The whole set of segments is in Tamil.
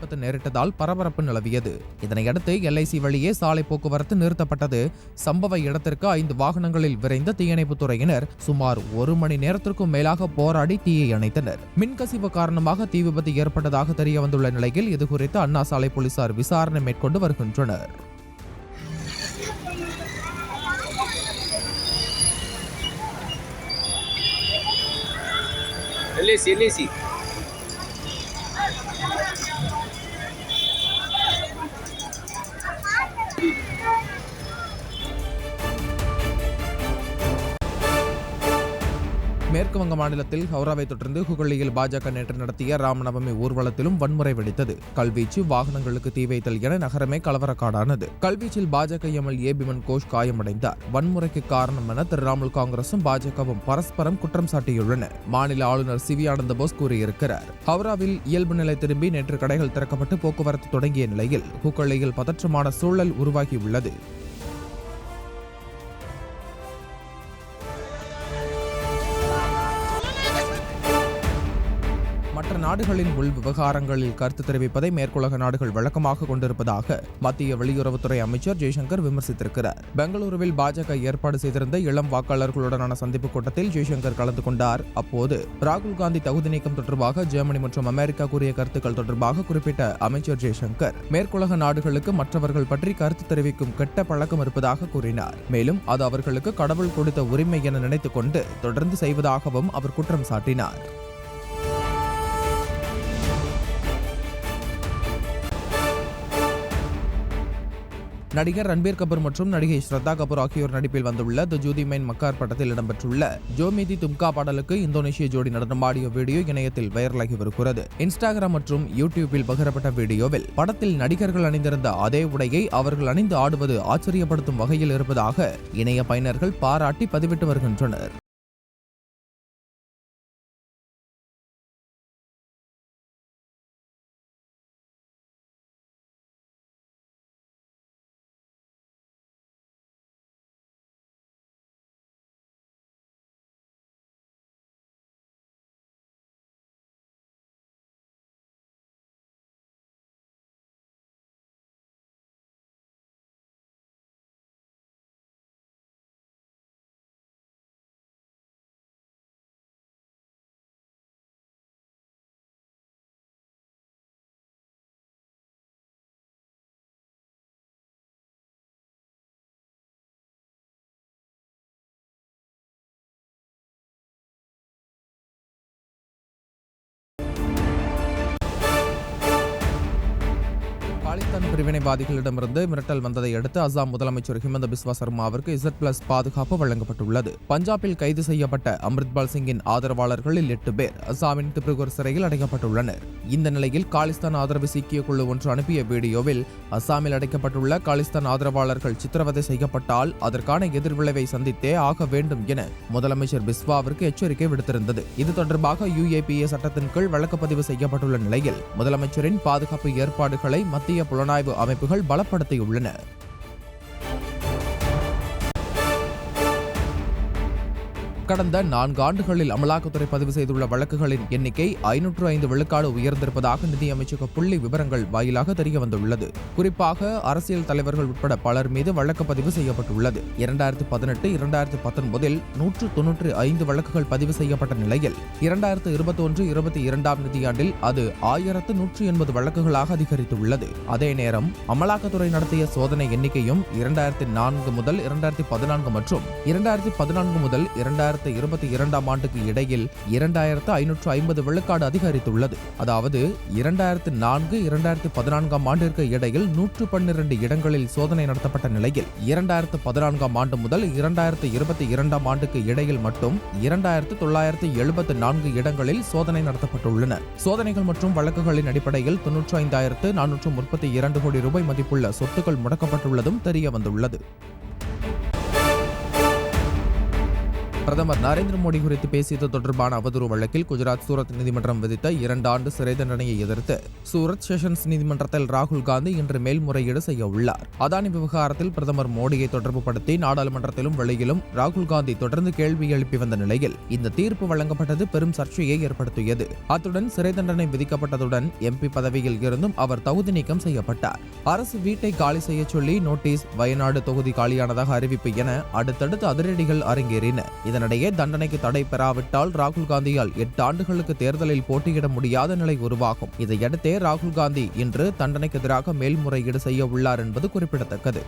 விபத்து நேரிட்டதால் பரபரப்பு நிலவியது. இதனையடுத்து LIC வழியே சாலை போக்குவரத்து நிறுத்தப்பட்டது. சம்பவ இடத்திற்கு 5 வாகனங்களில் விரைந்த தீயணைப்புத் துறையினர் சுமார் 1 மணி நேரத்திற்கும் மேலாக போராடி தீயை அணைத்தனர். மின்கசிவு காரணமாக தீ விபத்து ஏற்பட்டதாக தெரிய வந்துள்ள நிலையில் இதுகுறித்து அண்ணா சாலை போலீசார் விசாரணை மேற்கொண்டு வருகின்றனர். LIC மேற்கு வங்க மாநிலத்தில் ஹவுராவை தொடர்ந்து ஹுகள்ளியில் பாஜக நேற்று நடத்திய ராமநவமி ஊர்வலத்திலும் வன்முறை வெடித்தது. கல்வீச்சு, வாகனங்களுக்கு தீ வைத்தல் என நகரமே கலவரக்காடானது. கல்வீச்சில் பாஜக MLA பிமன் கோஷ் காயமடைந்தார். வன்முறைக்கு காரணம் என திரிணாமுல் காங்கிரசும் பாஜகவும் பரஸ்பரம் குற்றம் சாட்டியுள்ளன. மாநில ஆளுநர் சிவி ஆனந்த போஸ் கூறியிருக்கிறார். ஹவுராவில் இயல்பு நிலை திரும்பி நேற்று கடைகள் திறக்கப்பட்டு போக்குவரத்து தொடங்கிய நிலையில் ஹுகள்ளியில் பதற்றமான சூழல் உருவாகியுள்ளது. மற்ற நாடுகளின் உள் விவகாரங்களில் கருத்து தெரிவிப்பதை மேற்குலக நாடுகள் வழக்கமாக கொண்டிருப்பதாக மத்திய வெளியுறவுத்துறை அமைச்சர் ஜெய்சங்கர் விமர்சித்திருக்கிறார். பெங்களூருவில் பாஜக ஏற்பாடு செய்திருந்த இளம் வாக்காளர்களுடனான சந்திப்பு கூட்டத்தில் ஜெய்சங்கர் கலந்து கொண்டார். அப்போது ராகுல் காந்தி தகுதி நீக்கம் தொடர்பாக ஜெர்மனி மற்றும் அமெரிக்கா கூறிய கருத்துக்கள் தொடர்பாக குறிப்பிட்ட அமைச்சர் ஜெய்சங்கர் மேற்குலக நாடுகளுக்கு மற்றவர்கள் பற்றி கருத்து தெரிவிக்கும் கெட்ட பழக்கம் இருப்பதாக கூறினார். மேலும் அது அவர்களுக்கு கடவுள் கொடுத்த உரிமை என நினைத்துக் கொண்டு தொடர்ந்து செய்வதாகவும் அவர் குற்றம் சாட்டினார். நடிகர் ரன்பீர் கபூர் மற்றும் நடிகை ஸ்ரத்தா கபூர் ஆகியோர் நடிப்பில் வந்துள்ள தி ஜூதி மைன் மக்கார் படத்தில் இடம்பெற்றுள்ள ஜோமிதி தும்கா பாடலுக்கு இந்தோனேஷிய ஜோடி நடனமாடிய வீடியோ இணையத்தில் வைரலாகி வருகிறது. இன்ஸ்டாகிராம் மற்றும் யூடியூபில் பகிரப்பட்ட வீடியோவில் படத்தில் நடிகர்கள் அணிந்திருந்த அதே உடையை அவர்கள் அணிந்து ஆடுவது ஆச்சரியப்படுத்தும் வகையில் இருப்பதாக இணைய பயனர்கள் பாராட்டி பதிவிட்டு வருகின்றனர். காலிஸ்தான் பிரிவினைவாதிகளிடமிருந்து மிரட்டல் வந்ததை அடுத்து அசாம் முதலமைச்சர் ஹிமந்த பிஸ்வா சர்மாவிற்கு Z+ பாதுகாப்பு வழங்கப்பட்டுள்ளது. பஞ்சாபில் கைது செய்யப்பட்ட அம்ரித்பால் சிங்கின் ஆதரவாளர்களில் 8 பேர் அசாமின் திப்ருகர் சிறையில் அடைக்கப்பட்டுள்ளனர். இந்த நிலையில் காலிஸ்தான் ஆதரவு சீக்கிய குழு ஒன்று அனுப்பிய வீடியோவில் அசாமில் அடைக்கப்பட்டுள்ள காலிஸ்தான் ஆதரவாளர்கள் சித்திரவதை செய்யப்பட்டால் அதற்கான எதிர்விளைவை சந்தித்தே ஆக வேண்டும் என முதலமைச்சர் பிஸ்வாவிற்கு எச்சரிக்கை விடுத்திருந்தது. இது தொடர்பாக UAPA சட்டத்தின் கீழ் வழக்குப்பதிவு செய்யப்பட்டுள்ள நிலையில் முதலமைச்சரின் பாதுகாப்பு ஏற்பாடுகளை மத்திய புலனாய்வு அமைப்புகள் பலப்படுத்தியுள்ளன. கடந்த 4 ஆண்டுகளில் அமலாக்கத்துறை பதிவு செய்துள்ள வழக்குகளின் எண்ணிக்கை 505 விழுக்காடு உயர்ந்திருப்பதாக நிதியமைச்சக புள்ளி விவரங்கள் வாயிலாக தெரியவந்துள்ளது. குறிப்பாக அரசியல் தலைவர்கள் உட்பட பலர் மீது வழக்கு பதிவு செய்யப்பட்டுள்ளது. 2018-2019 195 வழக்குகள் பதிவு செய்யப்பட்ட நிலையில் 2021-22 நிதியாண்டில் அது 1180 வழக்குகளாக அதிகரித்துள்ளது. அதே நேரம் அமலாக்கத்துறை நடத்திய சோதனை எண்ணிக்கையும் 2004 முதல் 2014 மற்றும் 2014 முதல் 2022 ஆண்டுக்கு இடையில் 2550 விழுக்காடு அதிகரித்துள்ளது. அதாவது 2004-2014 ஆண்டிற்கு இடையில் 112 இடங்களில் சோதனை நடத்தப்பட்ட நிலையில் 2014 ஆண்டு முதல் 2022 ஆண்டுக்கு இடையில் மட்டும் 2974 இடங்களில் சோதனை நடத்தப்பட்டுள்ளன. சோதனைகள் மற்றும் வழக்குகளின் அடிப்படையில் 95,432 கோடி ரூபாய் மதிப்புள்ள சொத்துக்கள் முடக்கப்பட்டுள்ளதும் தெரிய வந்துள்ளது. பிரதமர் நரேந்திர மோடி குறித்து பேசியது தொடர்பான அவதூறு வழக்கில் குஜராத் சூரத் நீதிமன்றம் விதித்த 2 ஆண்டு சிறை தண்டனையை எதிர்த்து சூரத் செஷன்ஸ் நீதிமன்றத்தில் ராகுல் காந்தி இன்று மேல்முறையீடு செய்ய உள்ளார். அதானி விவகாரத்தில் பிரதமர் மோடியை தொடர்புபடுத்தி நாடாளுமன்றத்திலும் வெளியிலும் ராகுல் காந்தி தொடர்ந்து கேள்வி எழுப்பி வந்த நிலையில் இந்த தீர்ப்பு வழங்கப்பட்டது பெரும் சர்ச்சையை ஏற்படுத்தியது. அத்துடன் சிறை தண்டனை விதிக்கப்பட்டதுடன் எம்பி பதவியில் இருந்தும் அவர் தகுதி நீக்கம் செய்யப்பட்டார். அரசு வீட்டை காலி செய்ய சொல்லி நோட்டீஸ், வயநாடு தொகுதி காலியானதாக அறிவிப்பு என அடுத்தடுத்து அதிரடிகள் அரங்கேறின. இதனிடையே தண்டனைக்கு தடை பெறாவிட்டால் ராகுல் காந்தியால் 8 ஆண்டுகளுக்கு தேர்தலில் போட்டியிட முடியாத நிலை உருவாகும். இதையடுத்தே ராகுல் காந்தி இன்று தண்டனைக்கு எதிராக மேல்முறையீடு செய்ய உள்ளார் என்பது குறிப்பிடத்தக்கது.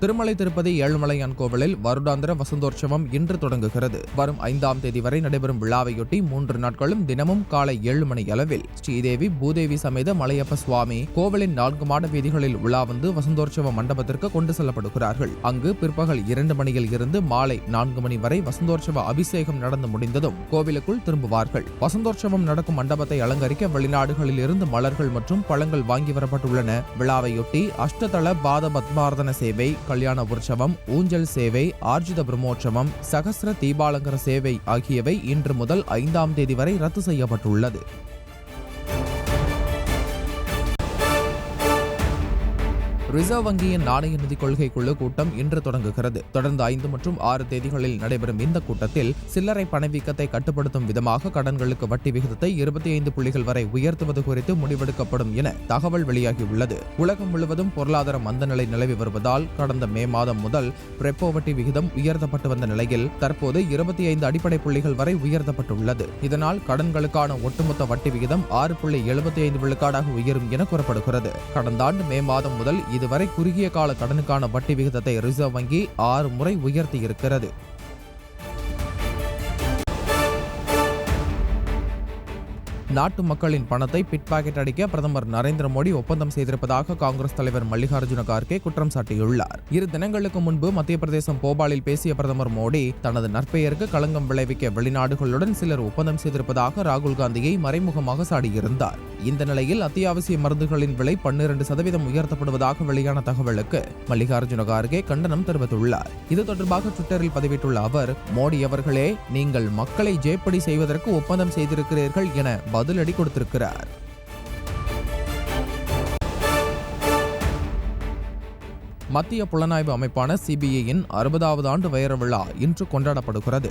திருமலை திருப்பதி ஏழுமலையான் கோவிலில் வருடாந்திர வசந்தோற்சவம் இன்று தொடங்குகிறது. வரும் 5ஆம் தேதி வரை நடைபெறும் விழாவையொட்டி 3 நாட்களும் தினமும் காலை 7 மணி அளவில் ஸ்ரீதேவி பூதேவி சமேத மலையப்ப சுவாமி கோவிலின் 4 மாட வீதிகளில் உலா வந்து வசந்தோற்சவ மண்டபத்திற்கு கொண்டு செல்லப்படுகிறார்கள். அங்கு பிற்பகல் 2 மணியில் இருந்து மாலை 4 மணி வரை வசந்தோற்சவ அபிஷேகம் நடந்து முடிந்ததும் கோவிலுக்குள் திரும்புவார்கள். வசந்தோற்சவம் நடக்கும் மண்டபத்தை அலங்கரிக்க வெளிநாடுகளில் இருந்து மலர்கள் மற்றும் பழங்கள் வாங்கி வரப்பட்டுள்ளன. விழாவையொட்டி அஷ்டதள பாத பத்மார்த்தன சேவை, கல்யாண உற்சவம், ஊஞ்சல் சேவை, ஆர்ஜித பிரம்மோற்சவம், சகஸ்ர தீபாலங்கர சேவை ஆகியவை இன்று முதல் 5ஆம் தேதி வரை ரத்து செய்யப்பட்டுள்ளது. ரிசர்வ் வங்கியின் நாணய நிதி கொள்கை குழு கூட்டம் இன்று தொடங்குகிறது. தொடர்ந்து 5 மற்றும் 6 தேதிகளில் நடைபெறும் இந்த கூட்டத்தில் சில்லறை பணவீக்கத்தை கட்டுப்படுத்தும் விதமாக கடன்களுக்கு வட்டி விகிதத்தை 25 புள்ளிகள் வரை உயர்த்துவது குறித்து முடிவெடுக்கப்படும் என தகவல் வெளியாகியுள்ளது. உலகம் முழுவதும் பொருளாதார மந்தநிலை நிலவி வருவதால் கடந்த மே மாதம் முதல் ரெப்போ வட்டி விகிதம் உயர்த்தப்பட்டு வந்த நிலையில் தற்போது 25 அடிப்படை புள்ளிகள் வரை உயர்த்தப்பட்டுள்ளது. இதனால் கடன்களுக்கான ஒட்டுமொத்த வட்டி விகிதம் 6.75 விழுக்காடாக உயரும் என கூறப்படுகிறது. கடந்த ஆண்டு மே மாதம் முதல் இதுவரை குறுகிய கால கடனுக்கான வட்டி விகிதத்தை ரிசர்வ் வங்கி 6 முறை உயர்த்தியிருக்கிறது. நாட்டு மக்களின் பணத்தை பிட் பாக்கெட் அடிக்க பிரதமர் நரேந்திர மோடி ஒப்பந்தம் செய்திருப்பதாக காங்கிரஸ் தலைவர் மல்லிகார்ஜுன கார்கே குற்றம் சாட்டியுள்ளார். 2 தினங்களுக்கு முன்பு மத்திய பிரதேசம் போபாலில் பேசிய பிரதமர் மோடி தனது நற்பெயருக்கு களங்கம் விளைவிக்க வெளிநாடுகளுடன் சிலர் ஒப்பந்தம் செய்திருப்பதாக ராகுல் காந்தியை மறைமுகமாக சாடியிருந்தார். இந்த நிலையில் அத்தியாவசிய மருந்துகளின் விலை 12% உயர்த்தப்படுவதாக வெளியான தகவலுக்கு மல்லிகார்ஜுன கார்கே கண்டனம் தெரிவித்துள்ளார். இது தொடர்பாக ட்விட்டரில் பதிவிட்டுள்ள அவர், மோடி அவர்களே, நீங்கள் மக்களை ஜேப்படி செய்வதற்கு ஒப்பந்தம் செய்திருக்கிறீர்கள் என பதிலடி கொடுத்திருக்கிறார். மத்திய புலனாய்வு அமைப்பான சிபிஐயின் 60வது ஆண்டு வைர விழா இன்று கொண்டாடப்படுகிறது.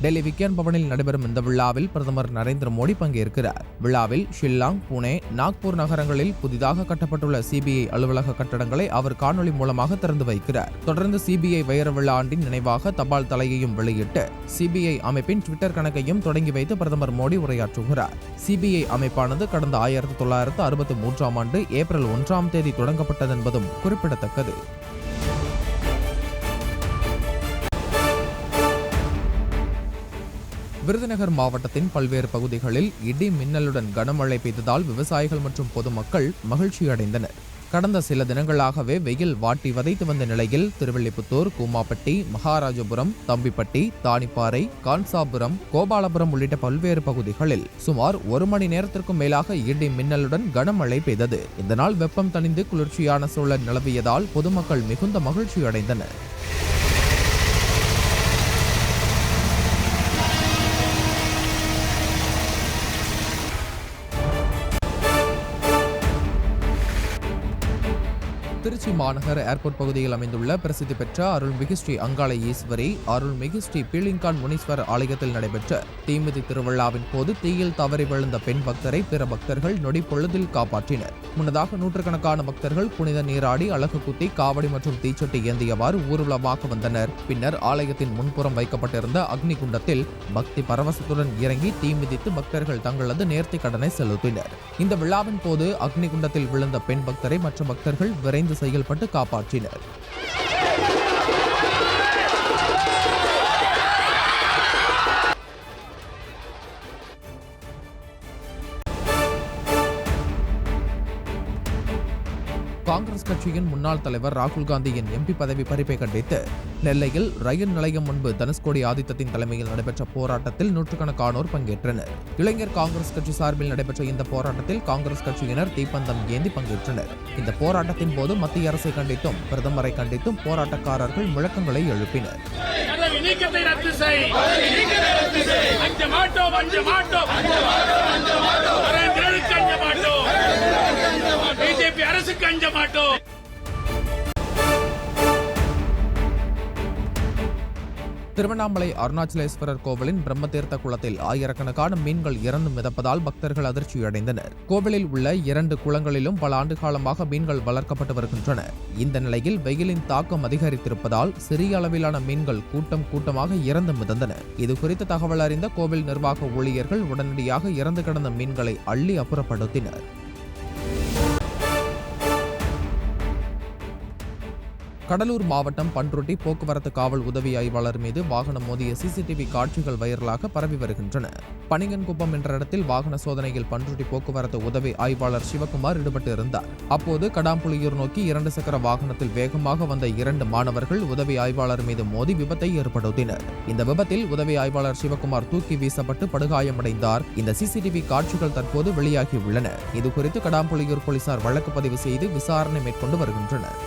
டெல்லி விக்யான் பவனில் நடைபெறும் இந்த விழாவில் பிரதமர் நரேந்திர மோடி பங்கேற்கிறார். விழாவில் ஷில்லாங், புனே, நாக்பூர் நகரங்களில் புதிதாக கட்டப்பட்டுள்ள சிபிஐ அலுவலக கட்டடங்களை அவர் காணொலி மூலமாக திறந்து வைக்கிறார். தொடர்ந்து சிபிஐ வைர விழா ஆண்டின் நினைவாக தபால் தலையையும் வெளியிட்டு சிபிஐ அமைப்பின் ட்விட்டர் கணக்கையும் தொடங்கி வைத்து பிரதமர் மோடி உரையாற்றுகிறார். சிபிஐ அமைப்பானது கடந்த 1963ஆம் ஆண்டு ஏப்ரல் 1ஆம் தேதி தொடங்கப்பட்டது என்பதும் குறிப்பிடத்தக்கது. விருதுநகர் மாவட்டத்தின் பல்வேறு பகுதிகளில் இடி மின்னலுடன் கனமழை பெய்ததால் விவசாயிகள் மற்றும் பொதுமக்கள் மகிழ்ச்சியடைந்தனர். கடந்த சில தினங்களாகவே வெயில் வாட்டி வதைத்து வந்த நிலையில் திருவில்லிபுத்தூர், கூமாப்பட்டி, மகாராஜபுரம், தம்பிப்பட்டி, தானிப்பாறை, கான்சாபுரம், கோபாலபுரம் உள்ளிட்ட பல்வேறு பகுதிகளில் சுமார் 1 மணி நேரத்திற்கும் மேலாக இடி மின்னலுடன் கனமழை பெய்தது. இதனால் வெப்பம் தணிந்து குளிர்ச்சியான சூழல் நிலவியதால் பொதுமக்கள் மிகுந்த மகிழ்ச்சி அடைந்தனர். திருச்சி மாநகர் ஏர்போர்ட் பகுதியில் அமைந்துள்ள பிரசித்தி பெற்ற அருள்மிகு ஸ்ரீ அங்காள ஈஸ்வரி, அருள்மிகு ஸ்ரீ பீலிங்கான் முனீஸ்வரர் ஆலயத்தில் நடைபெற்ற தீமிதி திருவிழாவின் போது தீயில் தவறி விழுந்த பெண் பக்தரை பிற பக்தர்கள் நொடி பொழுதில் காப்பாற்றினர். முன்னதாக நூற்றுக்கணக்கான பக்தர்கள் புனித நீராடி, அலகு குத்தி, காவடி மற்றும் தீச்சட்டி ஏந்தியவாறு ஊர்வலமாக வந்தனர். பின்னர் ஆலயத்தின் முன்புறம் வைக்கப்பட்டிருந்த அக்னி குண்டத்தில் பக்தி பரவசத்துடன் இறங்கி தீ மிதித்து பக்தர்கள் தங்களது நேர்த்திக் கடனை செலுத்தினர். இந்த விழாவின் போது அக்னி குண்டத்தில் விழுந்த பெண் பக்தரை மற்ற பக்தர்கள் விரைந்து செயல்பட்டு காப்பாற்றினர். காங்கிரஸ் கட்சியின் முன்னாள் தலைவர் ராகுல் காந்தியின் எம்பி பதவி பறிப்பை கண்டித்து நெல்லையில் ரயில் நிலையம் முன்பு தனுஷ்கோடி ஆதித்தத்தின் தலைமையில் நடைபெற்ற போராட்டத்தில் நூற்றுக்கணக்கானோர் பங்கேற்றனர். இளைஞர் காங்கிரஸ் கட்சி சார்பில் நடைபெற்ற இந்த போராட்டத்தில் காங்கிரஸ் கட்சியினர் தீப்பந்தம் ஏந்தி பங்கேற்றனர். இந்த போராட்டத்தின் போது மத்திய அரசை கண்டித்தும் பிரதமரை கண்டித்தும் போராட்டக்காரர்கள் முழக்கங்களை எழுப்பினர். பிஜேபி அரசுக்கு அஞ்ச மாட்டோம். திருவண்ணாமலை அருணாச்சலேஸ்வரர் கோவிலின் பிரம்மதீர்த்த குளத்தில் ஆயிரக்கணக்கான மீன்கள் இறந்து மிதப்பதால் பக்தர்கள் அதிர்ச்சியடைந்தனர். கோவிலில் உள்ள 2 குளங்களிலும் பல ஆண்டு காலமாக மீன்கள் வளர்க்கப்பட்டு வருகின்றன. இந்த நிலையில் வெயிலின் தாக்கம் அதிகரித்திருப்பதால் சிறிய அளவிலான மீன்கள் கூட்டமாக இறந்து மிதந்தன. இதுகுறித்து தகவல் அறிந்த கோவில் நிர்வாக ஊழியர்கள் உடனடியாக இறந்து கிடந்த மீன்களை அள்ளி அப்புறப்படுத்தினர். கடலூர் மாவட்டம் பண்ருட்டி போக்குவரத்து காவல் உதவி ஆய்வாளர் மீது வாகனம் மோதிய சிசிடிவி காட்சிகள் வைரலாக பரவி வருகின்றன. பனிங்கன்குப்பம் என்ற இடத்தில் வாகன சோதனையில் பண்ருட்டி போக்குவரத்து உதவி ஆய்வாளர் சிவகுமார் ஈடுபட்டு இருந்தார். அப்போது கடாம்புலியூர் நோக்கி 2 சக்கர வாகனத்தில் வேகமாக வந்த 2 மாணவர்கள் உதவி ஆய்வாளர் மீது மோதி விபத்தை ஏற்படுத்தினர். இந்த விபத்தில் உதவி ஆய்வாளர் சிவகுமார் தூக்கி வீசப்பட்டு படுகாயமடைந்தார். இந்த சிசிடிவி காட்சிகள் தற்போது வெளியாகியுள்ளன. இதுகுறித்து கடாம்புலியூர் போலீசார் வழக்கு பதிவு செய்து விசாரணை மேற்கொண்டு வருகின்றனர்.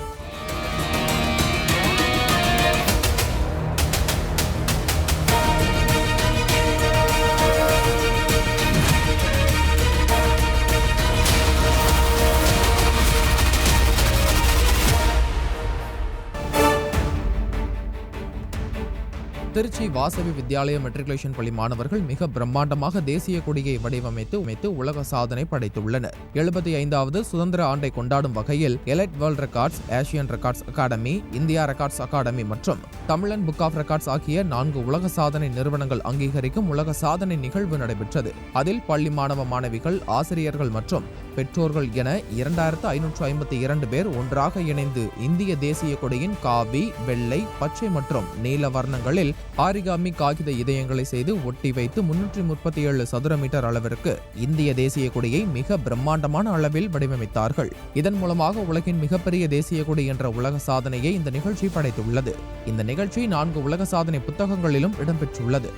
திருச்சி வாசவி வித்யாலய மெட்ரிகுலேஷன் பள்ளி மாணவர்கள் மிக பிரம்மாண்டமாக தேசிய கொடியை வடிவமைத்து உலக சாதனை படைத்துள்ளனர். 75வது சுதந்திர ஆண்டை கொண்டாடும் வகையில் elite world records, Asian records academy, India records academy மற்றும் தமிழன் புக் ஆஃப் ரெக்கார்ட்ஸ் ஆகிய 4 உலக சாதனை நிறுவனங்கள் அங்கீகரிக்கும் உலக சாதனை நிகழ்வு நடைபெற்றது. அதில் பள்ளி மாணவ மாணவிகள், ஆசிரியர்கள் மற்றும் பெற்றோர்கள் என 2552 பேர் ஒன்றாக இணைந்து இந்திய தேசிய கொடியின் காவி, வெள்ளை, பச்சை மற்றும் நீல வர்ணங்களில் ஆரிகாமி காகித இதயங்களை செய்து ஒட்டி வைத்து 337 சதுர மீட்டர் அளவிற்கு இந்திய தேசிய கொடியை மிக பிரம்மாண்டமான அளவில் வடிவமைத்தார்கள். இதன் மூலமாக உலகின் மிகப்பெரிய தேசிய கொடி என்ற உலக சாதனையை இந்த நிகழ்ச்சி படைத்துள்ளது. இந்த நிகழ்ச்சி 4 உலக சாதனை புத்தகங்களிலும் இடம்பெற்றுள்ளது.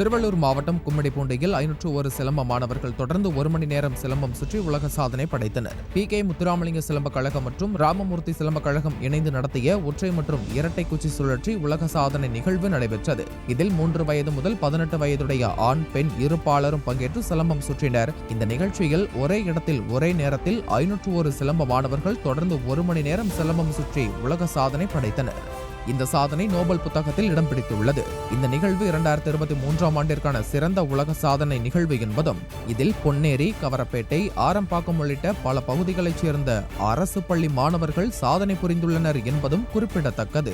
திருவள்ளூர் மாவட்டம் கும்மிடிப்பூண்டியில் 501 சிலம்ப மாணவர்கள் தொடர்ந்து 1 மணி நேரம் சிலம்பம் சுற்றி உலக சாதனை படைத்தனர். PK முத்துராமலிங்க சிலம்ப கழகம் மற்றும் ராமமூர்த்தி சிலம்ப கழகம் இணைந்து நடத்திய ஒற்றை மற்றும் இரட்டை குச்சி சுழற்சி உலக சாதனை நிகழ்வு நடைபெற்றது. இதில் 3 வயது முதல் 18 வயதுடைய ஆண், பெண் இருப்பாளரும் பங்கேற்று சிலம்பம் சுற்றினர். இந்த நிகழ்ச்சியில் ஒரே இடத்தில் ஒரே நேரத்தில் 501 சிலம்ப மாணவர்கள் தொடர்ந்து 1 மணி நேரம் சிலம்பம் சுற்றி உலக சாதனை படைத்தனர். இந்த சாதனை நோபல் புத்தகத்தில் இடம் பிடித்துள்ளது. இந்த நிகழ்வு 2023ஆம் ஆண்டிற்கான சிறந்த உலக சாதனை நிகழ்வு என்பதும் இதில் பொன்னேரி, கவரப்பேட்டை, ஆரம்பாக்கம் உள்ளிட்ட பல பகுதிகளைச் சேர்ந்த அரசு பள்ளி மாணவர்கள் சாதனை புரிந்துள்ளனர் என்பதும் குறிப்பிடத்தக்கது.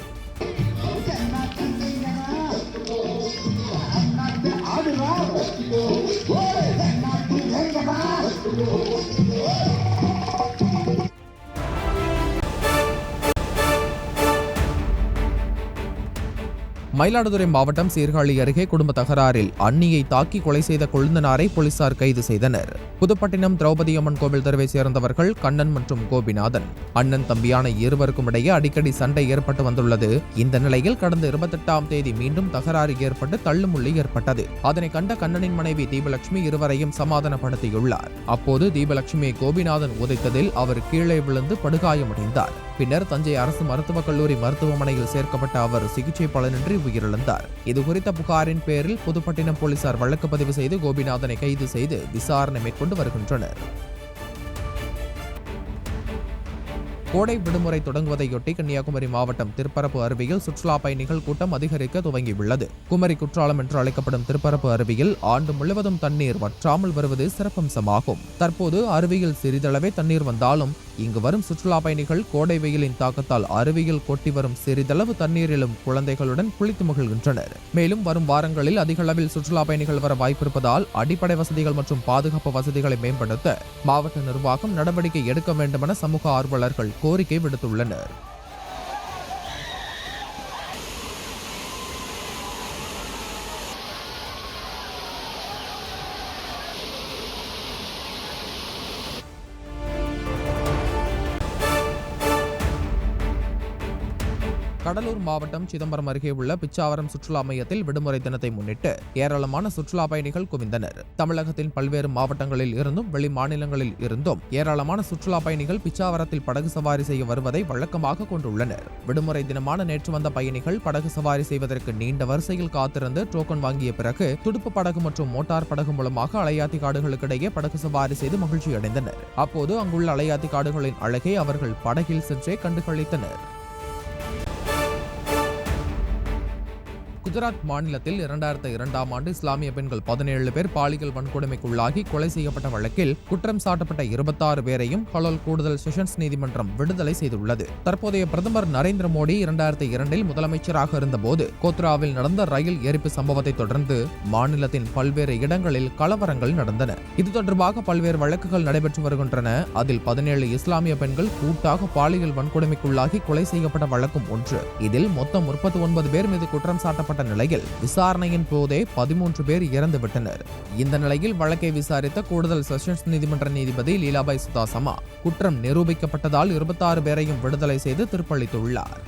மயிலாடுதுறை மாவட்டம் சீர்காழி அருகே குடும்ப தகராறில் அண்ணியை தாக்கி கொலை செய்த கொழுந்தனாரை போலீசார் கைது செய்தனர். புதுப்பட்டினம் திரௌபதி அம்மன் கோவில் தெருவை சேர்ந்தவர்கள் கண்ணன் மற்றும் கோபிநாதன். அண்ணன் தம்பியான இருவருக்கும் இடையே அடிக்கடி சண்டை ஏற்பட்டு வந்துள்ளது. இந்த நிலையில் கடந்த 28ஆம் தேதி மீண்டும் தகராறு ஏற்பட்டு தள்ளுமுள்ளி ஏற்பட்டது. அதனை கண்ட கண்ணனின் மனைவி தீபலட்சுமி இருவரையும் சமாதானப்படுத்தியுள்ளார். அப்போது தீபலட்சுமியை கோபிநாதன் உதைத்ததில் அவர் கீழே விழுந்து படுகாயமடைந்தார். பின்னர் தஞ்சை அரசு மருத்துவக் கல்லூரி மருத்துவமனையில் சேர்க்கப்பட்ட அவர் சிகிச்சை பலனின்றி உயிரிழந்தார். இதுகுறித்த புகாரின் பேரில் புதுப்பட்டினம் போலீசார் வழக்கு பதிவு செய்து கோபிநாதனை கைது செய்து விசாரணை மேற்கொண்டு வருகின்றனர். கோடை விடுமுறை தொடங்குவதையொட்டி கன்னியாகுமரி மாவட்டம் திருப்பரப்பு அருவியில் சுற்றுலா பயணிகள் கூட்டம் அதிகரிக்க துவங்கியுள்ளது. குமரி குற்றாலம் என்று அழைக்கப்படும் திருப்பரப்பு அருவியில் ஆண்டு முழுவதும் தண்ணீர் வற்றாமல் வருவது சிறப்பம்சமாகும். தற்போது அருவியில் சிறிதளவே தண்ணீர் வந்தாலும் இங்கு வரும் சுற்றுலா பயணிகள் கோடை வெயிலின் தாக்கத்தால் அருவியில் கொட்டி வரும் சிறிதளவு தண்ணீரிலும் குழந்தைகளுடன் குளித்து மகிழ்கின்றனர். மேலும் வரும் வாரங்களில் அதிக அளவில் சுற்றுலா பயணிகள் வர வாய்ப்பிருப்பதால் அடிப்படை வசதிகள் மற்றும் பாதுகாப்பு வசதிகளை மேம்படுத்த மாவட்ட நிர்வாகம் நடவடிக்கை எடுக்க வேண்டுமென சமூக ஆர்வலர்கள் கோரிக்கை விடுத்துள்ளனர். கடலூர் மாவட்டம் சிதம்பரம் அருகே உள்ள பிச்சாவரம் சுற்றுலா மையத்தில் விடுமுறை தினத்தை முன்னிட்டு ஏராளமான சுற்றுலா பயணிகள் குவிந்தனர். தமிழகத்தின் பல்வேறு மாவட்டங்களில் இருந்தும் வெளி மாநிலங்களில் இருந்தும் ஏராளமான சுற்றுலா பயணிகள் பிச்சாவரத்தில் படகு சவாரி செய்ய வருவதை வழக்கமாக கொண்டுள்ளனர். விடுமுறை தினமான நேற்று வந்த பயணிகள் படகு சவாரி செய்வதற்கு நீண்ட வரிசையில் காத்திருந்து டோக்கன் வாங்கிய பிறகு துடுப்பு படகு மற்றும் மோட்டார் படகு மூலமாக அலையாத்தி காடுகளுக்கிடையே படகு சவாரி செய்து மகிழ்ச்சியடைந்தனர். அப்போது அங்குள்ள அலையாத்தி காடுகளின் அழகை அவர்கள் படகில் சென்றே கண்டுகளித்தனர். குஜராத் மாநிலத்தில் 2002ஆம் ஆண்டு இஸ்லாமிய பெண்கள் 17 பேர் பாலியல் வன்கொடுமைக்குள்ளாகி கொலை செய்யப்பட்ட வழக்கில் குற்றம் சாட்டப்பட்ட 26 பேரையும் ஹலோல் கூடுதல் செஷன்ஸ் நீதிமன்றம் விடுதலை செய்துள்ளது. தற்போதைய பிரதமர் நரேந்திர மோடி 2002இல் முதலமைச்சராக இருந்தபோது கோத்ராவில் நடந்த ரயில் எரிப்பு சம்பவத்தை தொடர்ந்து மாநிலத்தின் பல்வேறு இடங்களில் கலவரங்கள் நடந்தன. இது தொடர்பாக பல்வேறு வழக்குகள் நடைபெற்று வருகின்றன. அதில் 17 இஸ்லாமிய பெண்கள் கூட்டாக பாலியல் வன்கொடுமைக்குள்ளாகி கொலை செய்யப்பட்ட வழக்கும் ஒன்று. இதில் மொத்தம் 39 பேர் மீது குற்றம் சாட்டப்பட்ட நிலையில் விசாரணையின் போதே 13 பேர் இறந்துவிட்டனர். இந்த நிலையில் வழக்கை விசாரித்த கூடுதல் செஷன்ஸ் நீதிமன்ற நீதிபதி லீலாபாய் சுதாசமா குற்றம் நிரூபிக்கப்பட்டதால் 26 பேரையும் விடுதலை செய்து தீர்ப்பளித்துள்ளார்.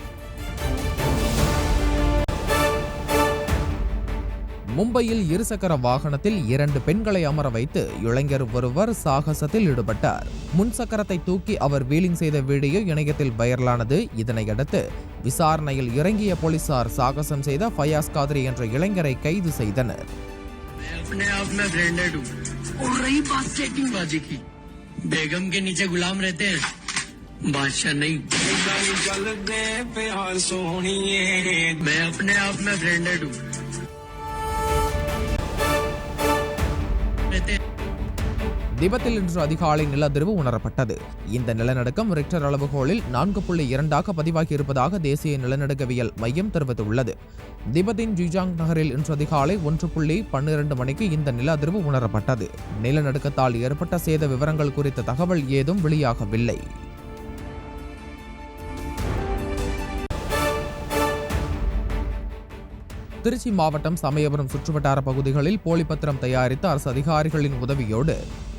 மும்பையில் இருசக்கர வாகனத்தில் 2 பெண்களை அமர வைத்து இளைஞர் ஒருவர் சாகசத்தில் ஈடுபட்டார். முன்சக்கரத்தை தூக்கி அவர் வீலிங் செய்த வீடியோ இணையத்தில் வைரலானது. இதனையடுத்து விசாரணையில் இறங்கிய போலீசார் சாகசம் செய்த ஃபயாஸ் காதிரி என்ற இளைஞரை கைது செய்தனர். திபெத்தில் இன்று அதிகாலை நிலதிர்வு உணரப்பட்டது. இந்த நிலநடுக்கம் ரிக்டர் அளவுகோலில் 4.2 பதிவாகி இருப்பதாக தேசிய நிலநடுக்கவியல் மையம் தெரிவித்துள்ளது. திபெத்தின் ஜிஜாங் நகரில் இன்று அதிகாலை 1:12 மணிக்கு இந்த நிலதிர்வு உணரப்பட்டது. நிலநடுக்கத்தால் ஏற்பட்ட சேத விவரங்கள் குறித்த தகவல் ஏதும் வெளியாகவில்லை. திருச்சி மாவட்டம் சமயபுரம் சுற்றுவட்டார பகுதிகளில் போலி பத்திரம் தயாரித்த அரசு அதிகாரிகளின் உதவியோடு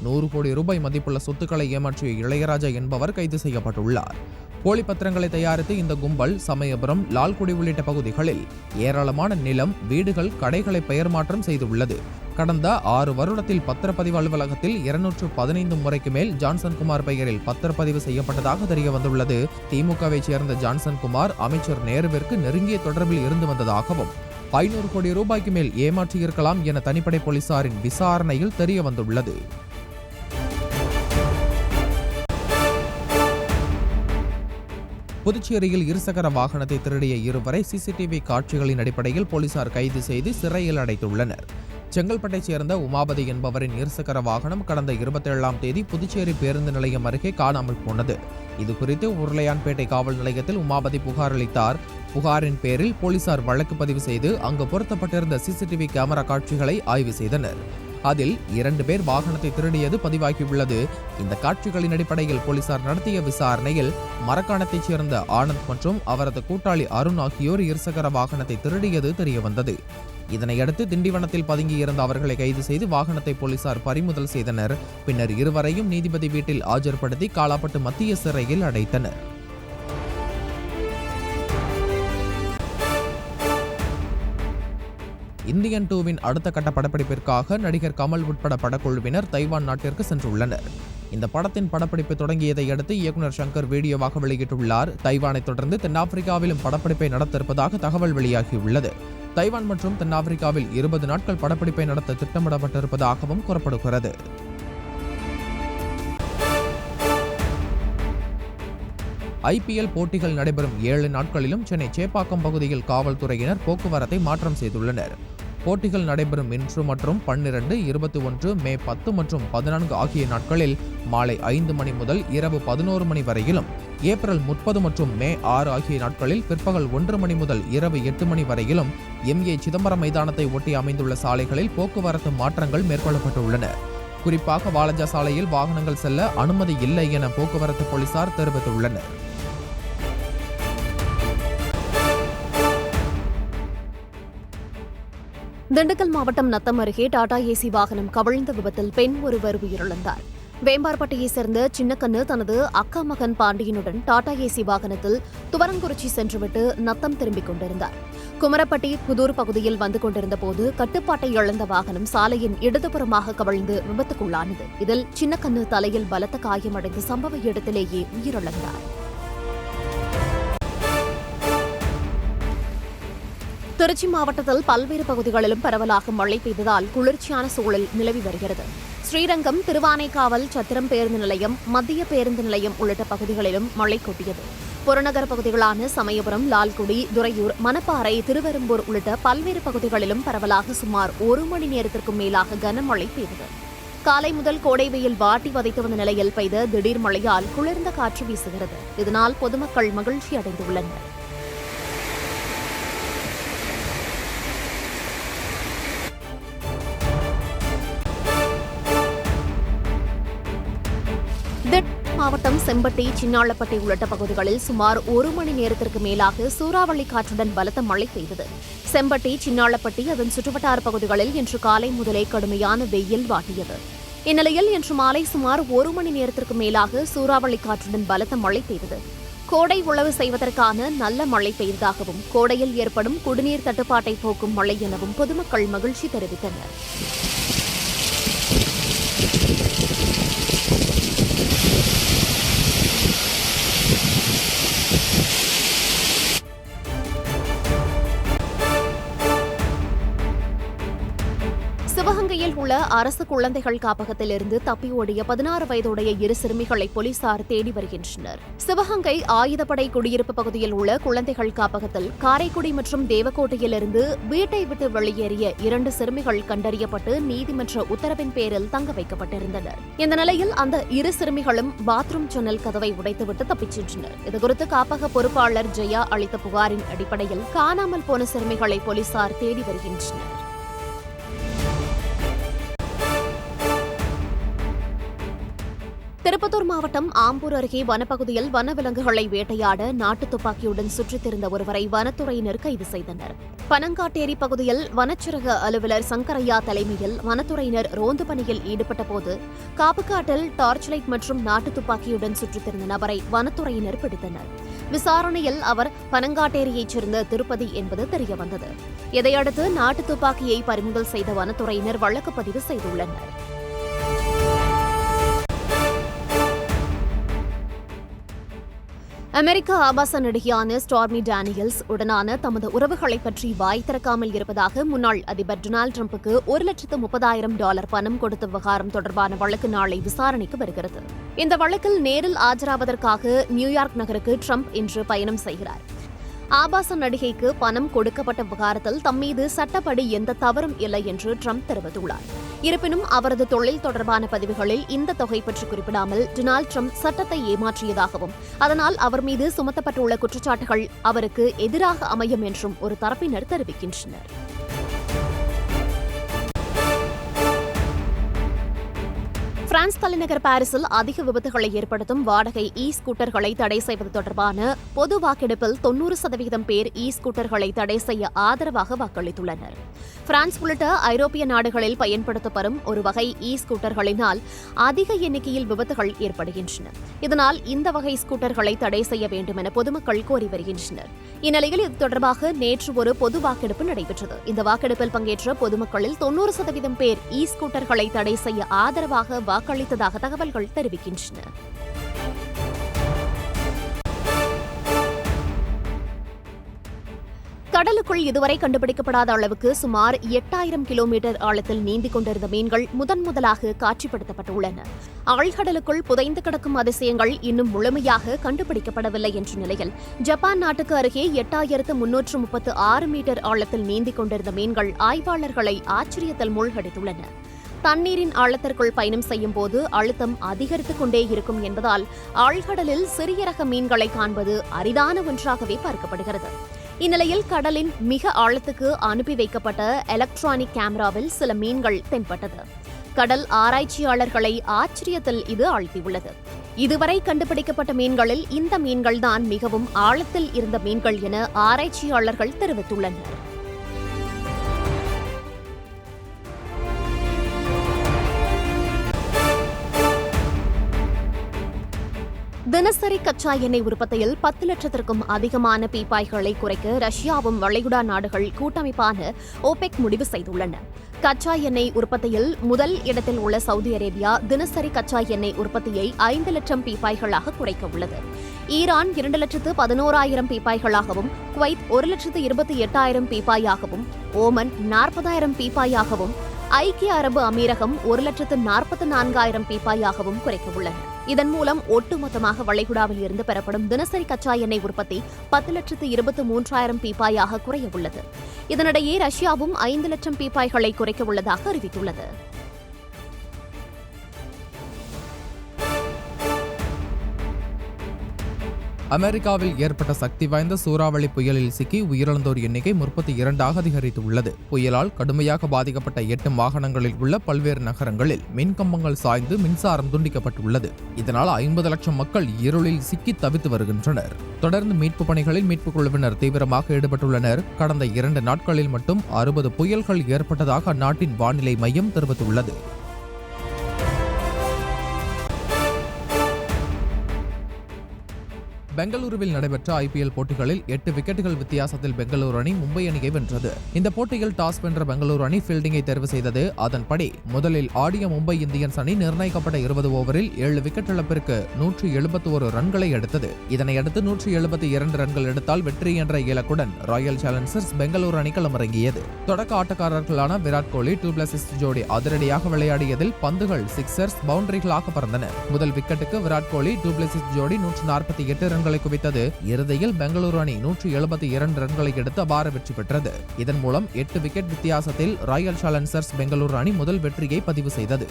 100 கோடி ரூபாய் மதிப்புள்ள சொத்துக்களை ஏமாற்றிய இளையராஜா என்பவர் கைது செய்யப்பட்டுள்ளார். போலி பத்திரங்களை தயாரித்து இந்த கும்பல் சமயபுரம், லால்குடி உள்ளிட்ட பகுதிகளில் ஏராளமான நிலம், வீடுகள், கடைகளை பெயர் மாற்றம் செய்துள்ளது. கடந்த 6 வருடத்தில் பத்திரப்பதிவு அலுவலகத்தில் 215 முறைக்கு மேல் ஜான்சன் குமார் பெயரில் பத்திரப்பதிவு செய்யப்பட்டதாக தெரிய வந்துள்ளது. திமுகவை சேர்ந்த ஜான்சன் குமார் அமைச்சர் நேருவிற்கு நெருங்கிய தொடர்பில் இருந்து வந்ததாகவும் 500 கோடி ரூபாய்க்கு மேல் ஏமாற்றியிருக்கலாம் என தனிப்படை போலீசாரின் விசாரணையில் தெரிய வந்துள்ளது. புதுச்சேரியில் இருசக்கர வாகனத்தை திருடிய இருவரை சிசிடிவி காட்சிகளின் அடிப்படையில் போலீசார் கைது செய்து சிறையில் அடைத்துள்ளனர். செங்கல்பட்டைச் சேர்ந்த உமாபதி என்பவரின் இருசக்கர வாகனம் கடந்த 27ஆம் தேதி புதுச்சேரி பேருந்து நிலையம் அருகே காணாமல் போனது. இதுகுறித்து உருளையான்பேட்டை காவல் நிலையத்தில் உமாபதி புகார் அளித்தார். புகாரின் பேரில் போலீசார் வழக்கு பதிவு செய்து அங்கு பொருத்தப்பட்டிருந்த சிசிடிவி கேமரா காட்சிகளை ஆய்வு செய்தனர். அதில் 2 பேர் வாகனத்தை திருடியது பதிவாகியுள்ளது. இந்த காட்சிகளின் அடிப்படையில் போலீசார் நடத்திய விசாரணையில் மரக்காணத்தைச் சேர்ந்த ஆனந்த் மற்றும் அவரது கூட்டாளி அருண் ஆகியோர் இருசக்கர வாகனத்தை திருடியது தெரியவந்தது. இதனையடுத்து திண்டிவனத்தில் பதுங்கியிருந்த அவர்களை கைது செய்து வாகனத்தை போலீசார் பறிமுதல் செய்தனர். பின்னர் இருவரையும் நீதிபதி வீட்டில் ஆஜர்படுத்தி காலாப்பட்டு மத்திய சிறையில் அடைத்தனர். இந்தியன் 2வின் அடுத்த கட்ட படப்பிடிப்பிற்காக நடிகர் கமல் உட்பட படக்குழுவினர் தைவான் நாட்டிற்கு சென்றுள்ளனர். இந்த படத்தின் படப்பிடிப்பு தொடங்கியதை அடுத்து இயக்குநர் சங்கர் வீடியோவாக வெளியிட்டுள்ளார். தைவானை தொடர்ந்து தென்னாப்பிரிக்காவிலும் படப்பிடிப்பை நடத்த இருப்பதாக தகவல் வெளியாகியுள்ளது. தைவான் மற்றும் தென்னாப்பிரிக்காவில் 20 நாட்கள் படப்பிடிப்பை நடத்த திட்டமிடப்பட்டிருப்பதாகவும் கூறப்படுகிறது. ஐபிஎல் போட்டிகள் நடைபெறும் 7 நாட்களிலும் சென்னை சேப்பாக்கம் பகுதியில் காவல்துறையினர் போக்குவரத்தை மாற்றம் செய்துள்ளனர். போட்டிகள் நடைபெறும் இன்று மற்றும் 12, 21, மே 10 மற்றும் 14 ஆகிய நாட்களில் மாலை 5 மணி முதல் இரவு 11 மணி வரையிலும், ஏப்ரல் 30 மற்றும் மே 6 ஆகிய நாட்களில் பிற்பகல் 1 மணி முதல் இரவு 8 மணி வரையிலும் MA சிதம்பரம் மைதானத்தை ஒட்டி அமைந்துள்ள சாலைகளில் போக்குவரத்து மாற்றங்கள் மேற்கொள்ளப்பட்டுள்ளன. குறிப்பாக வாலஜா சாலையில் வாகனங்கள் செல்ல அனுமதி இல்லை என போக்குவரத்து போலீசார் தெரிவித்துள்ளனர். திண்டுக்கல் மாவட்டம் நத்தம் அருகே டாடா ஏசி வாகனம் கவிழ்ந்த விபத்தில் பெண் ஒருவர் உயிரிழந்தார். வேம்பார்பட்டியைச் சேர்ந்த சின்னக்கண்ணு தனது அக்கா மகன் பாண்டியனுடன் டாடா ஏசி வாகனத்தில் துவரங்குறிச்சி சென்றுவிட்டு நத்தம் திரும்பிக் கொண்டிருந்தார். குமரப்பட்டி புதூர் பகுதியில் வந்து கொண்டிருந்த போது கட்டுப்பாட்டை இழந்த வாகனம் சாலையின் இடதுபுறமாக கவிழ்ந்து விபத்துக்குள்ளானது. இதில் சின்னக்கண்ணு தலையில் பலத்த காயமடைந்து சம்பவ இடத்திலேயே உயிரிழந்தார். திருச்சி மாவட்டத்தில் பல்வேறு பகுதிகளிலும் பரவலாக மழை பெய்ததால் குளிர்ச்சியான சூழல் நிலவி வருகிறது. ஸ்ரீரங்கம், திருவானைக்காவல், சத்திரம் பேருந்து நிலையம், மத்திய பேருந்து நிலையம் உள்ளிட்ட பகுதிகளிலும் மழை கொட்டியது. புறநகர் பகுதிகளான சமயபுரம், லால்குடி, துறையூர், மணப்பாறை, திருவெரும்பூர் உள்ளிட்ட பல்வேறு பகுதிகளிலும் பரவலாக சுமார் 1 மணி நேரத்திற்கும் மேலாக கனமழை பெய்தது. காலை முதல் கோடை வெயில் வாட்டி வதைத்து வந்த நிலையில் பெய்த திடீர் மழையால் குளிர்ந்த காற்று வீசுகிறது. இதனால் பொதுமக்கள் மகிழ்ச்சி அடைந்துள்ளனர். மாவட்டம் செம்பட்டி, சின்னாளப்பட்டி உள்ளிட்ட பகுதிகளில் சுமார் 1 மணி நேரத்திற்கு மேலாக சூறாவளி காற்றுடன் பலத்த மழை பெய்தது. செம்பட்டி, சின்னாளப்பட்டி, அதன் சுற்றுவட்டார பகுதிகளில் இன்று காலை முதலே கடுமையான வெயில் வாட்டியது. இந்நிலையில் இன்று மாலை சுமார் 1 மணி நேரத்திற்கு மேலாக சூறாவளி காற்றுடன் பலத்த மழை பெய்தது. கோடை உழவு செய்வதற்கான நல்ல மழை பெய்ததாகவும், கோடையில் ஏற்படும் குடிநீர் தட்டுப்பாட்டை போக்கும் மழை எனவும் பொதுமக்கள் மகிழ்ச்சி தெரிவித்தனர். சிவகங்கையில் உள்ள அரசு குழந்தைகள் காப்பகத்திலிருந்து தப்பி ஓடிய 16 வயதுடைய 2 சிறுமிகளை போலீசார் தேடி வருகின்றனர். சிவகங்கை ஆயுதப்படை குடியிருப்பு பகுதியில் உள்ள குழந்தைகள் காப்பகத்தில் காரைக்குடி மற்றும் தேவக்கோட்டையிலிருந்து வீட்டை விட்டு வெளியேறிய 2 சிறுமிகள் கண்டறியப்பட்டு நீதிமன்ற உத்தரவின் பேரில் தங்க வைக்கப்பட்டிருந்தனர். இந்த நிலையில் அந்த 2 சிறுமிகளும் பாத்ரூம் ஜன்னல் கதவை உடைத்துவிட்டு தப்பிச் சென்றனர். இதுகுறித்து காப்பக பொறுப்பாளர் ஜெயா அளித்த புகாரின் அடிப்படையில் காணாமல் போன சிறுமிகளை போலீசார் தேடி வருகின்றனர். திருப்பத்தூர் மாவட்டம் ஆம்பூர் அருகே வனப்பகுதியில் வனவிலங்குகளை வேட்டையாட நாட்டு துப்பாக்கியுடன் சுற்றித் திரிந்த ஒருவரை வனத்துறையினர் கைது செய்தனர். பனங்காட்டேரி பகுதியில் வனச்சரக அலுவலர் சங்கரையா தலைமையில் வனத்துறையினர் ரோந்து பணியில் ஈடுபட்டபோது காப்புக்காட்டில் டார்ச் லைட் மற்றும் நாட்டு துப்பாக்கியுடன் சுற்றித் திரிந்த நபரை வனத்துறையினர் பிடித்தனர். விசாரணையில் அவர் பனங்காட்டேரியைச் சேர்ந்த திருப்பதி என்பது தெரியவந்தது. இதையடுத்து நாட்டு துப்பாக்கியை பறிமுதல் செய்த வனத்துறையினர் வழக்கு பதிவு செய்துள்ளனர். அமெரிக்க ஆபாச நடிகையான ஸ்டார்மி டேனியல்ஸ் உடனான தமது உறவுகளை பற்றி வாய் திறக்காமல் இருப்பதாக முன்னாள் அதிபர் டொனால்டு டிரம்புக்கு $130,000 பணம் கொடுத்த விவகாரம் தொடர்பான வழக்கு நாளை விசாரணைக்கு வருகிறது. இந்த வழக்கில் நேரில் ஆஜராவதற்காக நியூயார்க் நகருக்கு டிரம்ப் இன்று பயணம் செய்கிறார். ஆபாச நடிகைக்கு பணம் கொடுக்கப்பட்ட விவகாரத்தில் தம்மீது சட்டப்படி எந்த தவறும் இல்லை என்று டிரம்ப் தெரிவித்துள்ளார். இருப்பினும் அவரது தொழில் தொடர்பான பதிவுகளில் இந்த தொகை பற்றி குறிப்பிடாமல் டொனால்டு டிரம்ப் சட்டத்தை ஏமாற்றியதாகவும், அதனால் அவர் மீது சுமத்தப்பட்டுள்ள குற்றச்சாட்டுகள் அவருக்கு எதிராக அமையும் என்றும் ஒரு தரப்பினர் தெரிவிக்கின்றனர். பிரான்ஸ் தலைநகர் பாரிஸில் அதிக விபத்துகளை ஏற்படுத்தும் வாடகை ஸ்கூட்டர்களை தடை செய்வது தொடர்பான பொது வாக்கெடுப்பில் 90% பேர் ஸ்கூட்டர்களை தடை செய்ய ஆதரவாக வாக்களித்துள்ளனர். பிரான்ஸ் உள்ளிட்ட ஐரோப்பிய நாடுகளில் பயன்படுத்தப்படும் ஒரு வகை ஸ்கூட்டர்களினால் அதிக எண்ணிக்கையில் விபத்துகள் ஏற்படுகின்றன. இதனால் இந்த வகை ஸ்கூட்டர்களை தடை செய்ய வேண்டும் என பொதுமக்கள் கோரி வருகின்றனர். இந்நிலையில் இது தொடர்பாக நேற்று ஒரு பொது வாக்கெடுப்பு நடைபெற்றது. இந்த வாக்கெடுப்பில் பங்கேற்ற பொதுமக்களில் 90% பேர் ஸ்கூட்டர்களை தடை செய்ய ஆதரவாக வாக்களித்ததாக தகவல்கள் தெரிவிக்கின்றன. கடலுக்குள் இதுவரை கண்டுபிடிக்கப்படாத அளவுக்கு சுமார் 8000 கிலோமீட்டர் ஆழத்தில் நீந்திக் கொண்டிருந்த மீன்கள் முதன்முதலாக காட்சிப்படுத்தப்பட்டுள்ளன. ஆழ்கடலுக்குள் புதைந்து கிடக்கும் அதிசயங்கள் இன்னும் முழுமையாக கண்டுபிடிக்கப்படவில்லை என்ற நிலையில் ஜப்பான் நாட்டுக்கு அருகே 8336 மீட்டர் ஆழத்தில் நீந்திக் கொண்டிருந்த மீன்கள் ஆய்வாளர்களை ஆச்சரியத்தில் மூழ்கடித்துள்ளன. தண்ணீரின் ஆழத்திற்குள் பயணம் செய்யும் போது அழுத்தம் அதிகரித்துக் கொண்டே இருக்கும் என்பதால் ஆழ்கடலில் சிறிய ரக மீன்களை காண்பது அரிதான ஒன்றாகவே பார்க்கப்படுகிறது. இந்நிலையில் கடலின் மிக ஆழத்துக்கு அனுப்பி வைக்கப்பட்ட எலக்ட்ரானிக் கேமராவில் சில மீன்கள் தென்பட்டது. கடல் ஆராய்ச்சியாளர்களை ஆச்சரியத்தில் இது ஆழ்த்தியுள்ளது. இதுவரை கண்டுபிடிக்கப்பட்ட மீன்களில் இந்த மீன்கள்தான் மிகவும் ஆழத்தில் இருந்த மீன்கள் என ஆராய்ச்சியாளர்கள் தெரிவித்துள்ளனர். தினசரி கச்சா எண்ணெய் உற்பத்தியில் 10 லட்சத்திற்கும் அதிகமான பீப்பாய்களை குறைக்க ரஷ்யாவும் வளைகுடா நாடுகள் கூட்டமைப்பான ஓபெக் முடிவு செய்துள்ளன. கச்சா எண்ணெய் உற்பத்தியில் முதல் இடத்தில் உள்ள சவுதி அரேபியா தினசரி கச்சா எண்ணெய் உற்பத்தியை 5 லட்சம் பீப்பாய்களாக குறைக்க உள்ளது. ஈரான் 2,11,000 பீப்பாய்களாகவும், குவைத் 1,28,000 பீப்பாயாகவும், ஓமன் 40,000 பீப்பாயாகவும், ஐக்கிய அரபு அமீரகம் 1,44,000 பீப்பாயாகவும் குறைக்க உள்ளன. இதன் மூலம் ஒட்டுமொத்தமாக வளைகுடாவில் இருந்து பெறப்படும் தினசரி கச்சா எண்ணெய் உற்பத்தி 10,23,000 பீப்பாயாக குறைய உள்ளது. இதனிடையே ரஷ்யாவும் 5 லட்சம் பீப்பாய்களை குறைக்க உள்ளதாக அறிவித்துள்ளது. அமெரிக்காவில் ஏற்பட்ட சக்தி வாய்ந்த சூறாவளி புயலில் சிக்கி உயிரிழந்தோர் எண்ணிக்கை 32ஆக அதிகரித்துள்ளது. புயலால் கடுமையாக பாதிக்கப்பட்ட 8 மாகாணங்களில் உள்ள பல்வேறு நகரங்களில் மின்கம்பங்கள் சாய்ந்து மின்சாரம் துண்டிக்கப்பட்டுள்ளது. இதனால் 50 லட்சம் மக்கள் இருளில் சிக்கி தவித்து வருகின்றனர். தொடர்ந்து மீட்பு பணிகளில் மீட்புக் குழுவினர் தீவிரமாக ஈடுபட்டுள்ளனர். கடந்த 2 நாட்களில் மட்டும் 60 புயல்கள் ஏற்பட்டதாக அந்நாட்டின் வானிலை மையம் தெரிவித்துள்ளது. பெங்களூருவில் நடைபெற்ற ஐபிஎல் போட்டிகளில் 8 விக்கெட்டுகள் வித்தியாசத்தில் பெங்களூரு அணி மும்பை அணியை வென்றது. இந்த போட்டியில் டாஸ் வென்ற பெங்களூரு அணி ஃபீல்டிங்கை தேர்வு செய்தது. அதன்படி முதலில் ஆடிய மும்பை இந்தியன்ஸ் அணி நிர்ணயிக்கப்பட்ட 20 ஓவரில் 7 விக்கெட் இழப்பிற்கு 171 ரன்களை எடுத்தது. இதனையடுத்து 172 ரன்கள் எடுத்தால் வெற்றி என்ற இலக்குடன் ராயல் சேலஞ்சர்ஸ் பெங்களூரு அணி களமிறங்கியது. தொடக்க ஆட்டக்காரர்களான விராட் கோலி, டூப்ளசிஸ் ஜோடி அதிரடியாக விளையாடியதில் பந்துகள் சிக்சர்ஸ், பவுண்டரிகளாக பறந்தன. முதல் விக்கெட்டுக்கு விராட் கோலி, டூப்ளசிஸ் ஜோடி 148 ரன்களை குவித்தது. இறுதியில் பெங்களூரு அணி 172 ரன்களை எடுத்து அபார வெற்றி பெற்றது. இதன் மூலம் 8 விக்கெட் வித்தியாசத்தில் ராயல் சேலஞ்சர்ஸ் பெங்களூரு அணி முதல் வெற்றியை பதிவு செய்தது.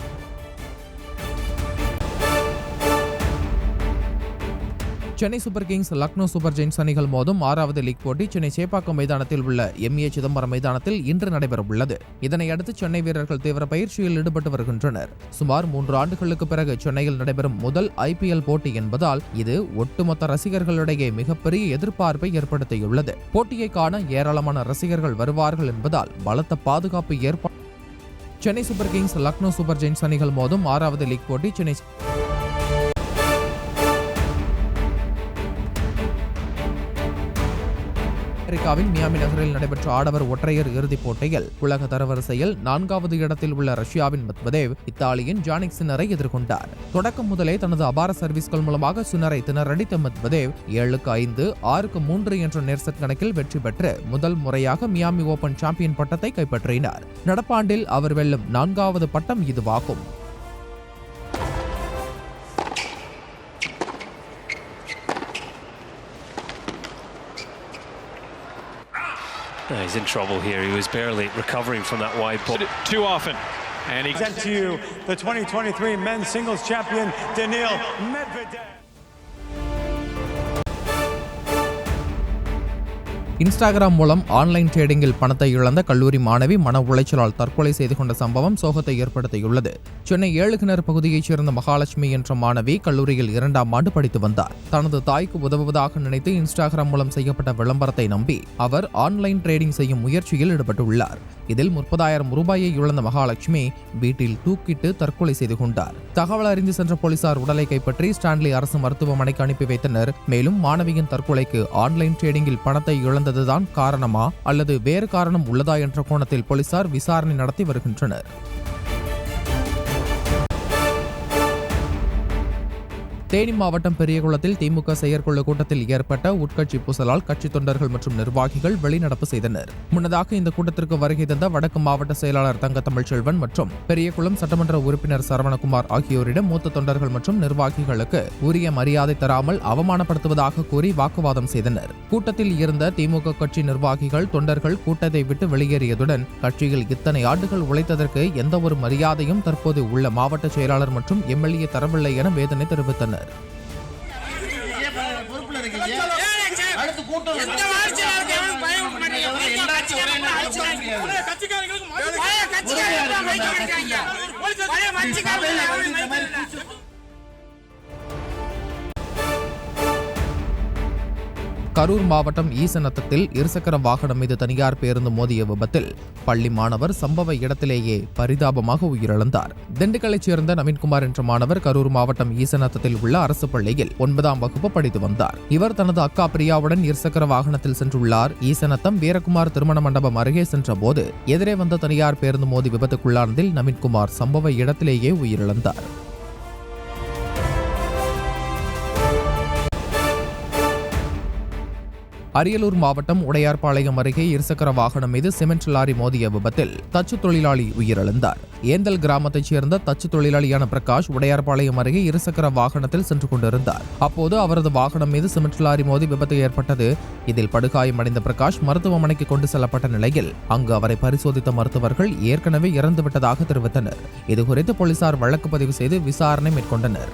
Chennai super kings, Lucknow super giants அணிகள் மோதும் 6வது லீக் போட்டி சென்னை சேப்பாக்கம் மைதானத்தில் உள்ள எம்.ஏ. சிதம்பரம் மைதானத்தில் இன்று நடைபெறவுள்ளது. இதனையடுத்து சென்னை வீரர்கள் தீவிர பயிற்சியில் ஈடுபட்டு வருகின்றனர். சுமார் 3 ஆண்டுகளுக்கு பிறகு சென்னையில் நடைபெறும் முதல் ஐபிஎல் போட்டி என்பதால் இது ஒட்டுமொத்த ரசிகர்களிடையே மிகப்பெரிய எதிர்பார்ப்பை ஏற்படுத்தியுள்ளது. போட்டியை காண ஏராளமான ரசிகர்கள் வருவார்கள் என்பதால் பலத்த பாதுகாப்பு ஏற்பாடு. Chennai super kings, Lucknow super giants அணிகள் மோதும் 6வது லீக் போட்டி சென்னை அமெரிக்காவின் மியாமி நகரில் நடைபெற்ற ஆடவர் ஒற்றையர் இறுதிப் போட்டியில் உலக தரவரிசையில் 4வது இடத்தில் உள்ள ரஷ்யாவின் மெத்வதேவ் இத்தாலியின் ஜானிக் சின்னரை எதிர்கொண்டார். தொடக்கம் முதலே தனது அபார சர்வீஸ்கள் மூலமாக சின்னரை திணறடித்த மெத்வதேவ் 7-5, 6-3 என்ற நேர்செட் கணக்கில் வெற்றி பெற்று முதல் முறையாக மியாமி ஓபன் சாம்பியன் பட்டத்தை கைப்பற்றினார். நடப்பாண்டில் அவர் வெல்லும் 4வது பட்டம் இதுவாகும். He's in trouble here. He was barely recovering from that wide ball. Too often. And he present to you the 2023 men's singles champion, Daniil Medvedev. Instagram மூலம் ஆன்லைன் ட்ரேடிங்கில் பணத்தை இழந்த கல்லூரி மாணவி மன உளைச்சலால் தற்கொலை செய்து கொண்ட சம்பவம் சோகத்தை ஏற்படுத்தியுள்ளது. சென்னை ஏழுகிணறு பகுதியைச் சேர்ந்த மகாலட்சுமி என்ற மாணவி கல்லூரியில் 2ஆம் ஆண்டு படித்து வந்தார். தனது தாய்க்கு உதவுவதாக நினைத்து இன்ஸ்டாகிராம் மூலம் செய்யப்பட்ட விளம்பரத்தை நம்பி அவர் ஆன்லைன் ட்ரேடிங் செய்யும் முயற்சியில் ஈடுபட்டுள்ளார். இதில் 30,000 ரூபாயை இழந்த மகாலட்சுமி வீட்டில் தூக்கிட்டு தற்கொலை செய்து கொண்டார். தகவல் அறிந்து சென்ற போலீசார் உடலை கைப்பற்றி ஸ்டான்லி அரசு மருத்துவமனைக்கு அனுப்பி வைத்தனர். மேலும் மாணவியின் தற்கொலைக்கு ஆன்லைன் ட்ரேடிங்கில் பணத்தை இழந்ததுதான் காரணமா அல்லது வேறு காரணம் உள்ளதா என்ற கோணத்தில் போலீசார் விசாரணை நடத்தி வருகின்றனர். தேனி மாவட்டம் பெரியகுளத்தில் திமுக செயற்குழு கூட்டத்தில் ஏற்பட்ட உட்கட்சி பூசலால் கட்சித் தொண்டர்கள் மற்றும் நிர்வாகிகள் வெளிநடப்பு செய்தனர். முன்னதாக இந்த கூட்டத்திற்கு வருகை தந்த வடக்கு மாவட்ட செயலாளர் தங்க தமிழ்ச்செல்வன் மற்றும் பெரியகுளம் சட்டமன்ற உறுப்பினர் சரவணகுமார் ஆகியோரிடம் மூத்த தொண்டர்கள் மற்றும் நிர்வாகிகளுக்கு உரிய மரியாதை தராமல் அவமானப்படுத்துவதாக கூறி வாக்குவாதம் செய்தனர். கூட்டத்தில் இருந்த திமுக கட்சி நிர்வாகிகள் தொண்டர்கள் கூட்டத்தை விட்டு வெளியேறியதுடன் கட்சியில் இத்தனை ஆண்டுகள் உழைத்ததற்கு எந்தவொரு மரியாதையும் தற்போது உள்ள மாவட்ட செயலாளர் மற்றும் எம்எல்ஏ தரவில்லை என வேதனை தெரிவித்தனர். கரூர் மாவட்டம் ஈசநத்தத்தில் இருசக்கர வாகனம் மீது தனியார் பேருந்து மோதிய விபத்தில் பள்ளி மாணவர் சம்பவ இடத்திலேயே பரிதாபமாக உயிரிழந்தார். திண்டுக்கல்லைச் சேர்ந்த நவீன்குமார் என்ற மாணவர் கரூர் மாவட்டம் ஈசநத்தத்தில் உள்ள அரசு பள்ளியில் 9ஆம் வகுப்பு படித்து வந்தார். இவர் தனது அக்கா பிரியாவுடன் இருசக்கர வாகனத்தில் சென்றுள்ளார். ஈசநத்தம் வீரகுமார் திருமண மண்டபம் அருகே சென்ற போது எதிரே வந்த தனியார் பேருந்து மோதி விபத்துக்குள்ளானதில் நவீன்குமார் சம்பவ இடத்திலேயே உயிரிழந்தார். அரியலூர் மாவட்டம் உடையார்பாளையம் அருகே இருசக்கர வாகனம் மீது சிமெண்ட் லாரி மோதிய விபத்தில் தச்சு தொழிலாளி உயிரிழந்தார். ஏந்தல் கிராமத்தைச் சேர்ந்த தச்சு தொழிலாளியான பிரகாஷ் உடையார்பாளையம் அருகே இருசக்கர வாகனத்தில் சென்று கொண்டிருந்தார். அப்போது அவரது வாகனம் மீது சிமெண்ட் லாரி மோதி விபத்து ஏற்பட்டது. இதில் படுகாயமடைந்த பிரகாஷ் மருத்துவமனைக்கு கொண்டு செல்லப்பட்ட நிலையில் அங்கு அவரை பரிசோதித்த மருத்துவர்கள் ஏற்கனவே இறந்துவிட்டதாக தெரிவித்தனர். இதுகுறித்து போலீசார் வழக்கு பதிவு செய்து விசாரணை மேற்கொண்டனர்.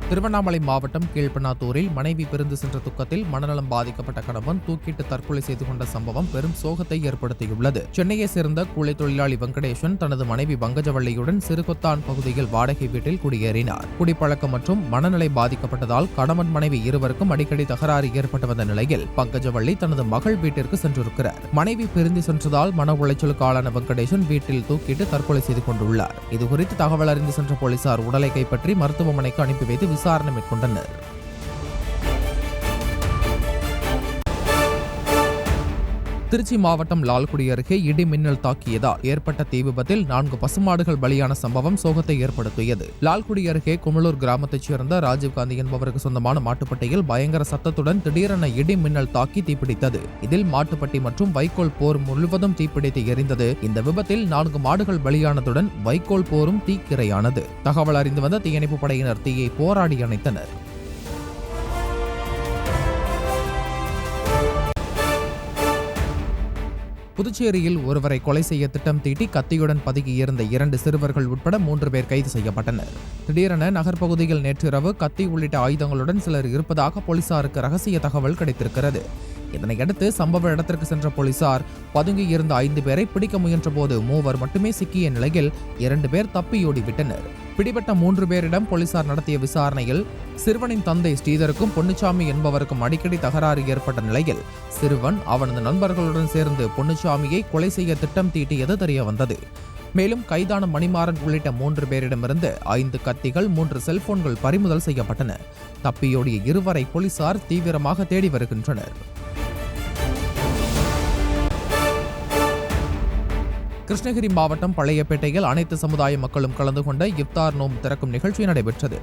திருவண்ணாமலை மாவட்டம் கீழ்பெண்ணாத்தூரில் மனைவி பிரிந்து சென்ற துக்கத்தில் மனநலம் பாதிக்கப்பட்ட கணவன் தூக்கிட்டு தற்கொலை செய்து கொண்ட சம்பவம் பெரும் சோகத்தை ஏற்படுத்தியுள்ளது. சென்னையை சேர்ந்த கூலி தொழிலாளி வெங்கடேசன் தனது மனைவி பங்கஜவள்ளியுடன் சிறுகொத்தான் பகுதியில் வாடகை வீட்டில் குடியேறினார். குடிப்பழக்கம் மற்றும் மனநிலை பாதிக்கப்பட்டதால் கணவன் மனைவி இருவருக்கும் அடிக்கடி தகராறு ஏற்பட்டு வந்த நிலையில் பங்கஜவள்ளி தனது மகள் வீட்டிற்கு சென்றிருக்கிறார். மனைவி பிரிந்து சென்றதால் மன உளைச்சலுக்கு ஆளான வெங்கடேசன் வீட்டில் தூக்கிட்டு தற்கொலை செய்து கொண்டுள்ளார். இதுகுறித்து தகவல் அறிந்து சென்ற போலீசார் உடலை கைப்பற்றி மருத்துவமனைக்கு அனுப்பி வைத்து விசாரணை மேற்கொண்டனர். திருச்சி மாவட்டம் லால்குடி அருகே இடி மின்னல் தாக்கியதால் ஏற்பட்ட தீ விபத்தில் 4 பசுமாடுகள் பலியான சம்பவம் சோகத்தை ஏற்படுத்தியது. லால்குடி அருகே குமலூர் கிராமத்தைச் சேர்ந்த ராஜீவ்காந்தி என்பவருக்கு சொந்தமான மாட்டுப்பட்டியில் பயங்கர சத்தத்துடன் திடீரென இடி மின்னல் தாக்கி தீப்பிடித்தது. இதில் மாட்டுப்பட்டி மற்றும் வைக்கோல் போர் முழுவதும் தீப்பிடித்து எரிந்தது. இந்த விபத்தில் 4 மாடுகள் பலியானதுடன் வைக்கோல் போரும் தீக்கிரையானது. தகவல் அறிந்து வந்த தீயணைப்பு படையினர் தீயை போராடி அணைத்தனர். புதுச்சேரியில் ஒருவரை கொலை செய்ய திட்டம் தீட்டி கத்தியுடன் பதுங்கியிருந்த 2 சிறுவர்கள் உட்பட 3 பேர் கைது செய்யப்பட்டனர். திடீரென நகர்ப்பகுதியில் நேற்றிரவு கத்தி உள்ளிட்ட ஆயுதங்களுடன் சிலர் இருப்பதாக போலீசாருக்கு ரகசிய தகவல் கிடைத்திருக்கிறது. இதனையடுத்து சம்பவ இடத்திற்கு சென்ற போலீசார் பதுங்கியிருந்த 5 பேரை பிடிக்க முயன்றபோது 3 மட்டுமே சிக்கிய நிலையில் 2 பேர் தப்பியோடிவிட்டனர். பிடிபட்ட 3 பேரிடம் போலீசார் நடத்திய விசாரணையில் சிறுவனின் தந்தை ஸ்ரீதருக்கும் பொன்னுச்சாமி என்பவருக்கும் அடிக்கடி தகராறு ஏற்பட்ட நிலையில் சிறுவன் அவனது நண்பர்களுடன் சேர்ந்து பொன்னுச்சாமியை கொலை செய்ய திட்டம் தீட்டியது தெரியவந்தது. மேலும் கைதான மணிமாறன் உள்ளிட்ட 3 பேரிடமிருந்து 5 கத்திகள் 3 செல்போன்கள் பறிமுதல் செய்யப்பட்டன. தப்பியோடிய 2 போலீசார் தீவிரமாக தேடி வருகின்றனர். கிருஷ்ணகிரி மாவட்டம் பழையப்பேட்டையில் அனைத்து சமுதாய மக்களும் கலந்து கொண்ட இஃப்தார் நோன்பு திறக்கும் நிகழ்ச்சி நடைபெற்றது.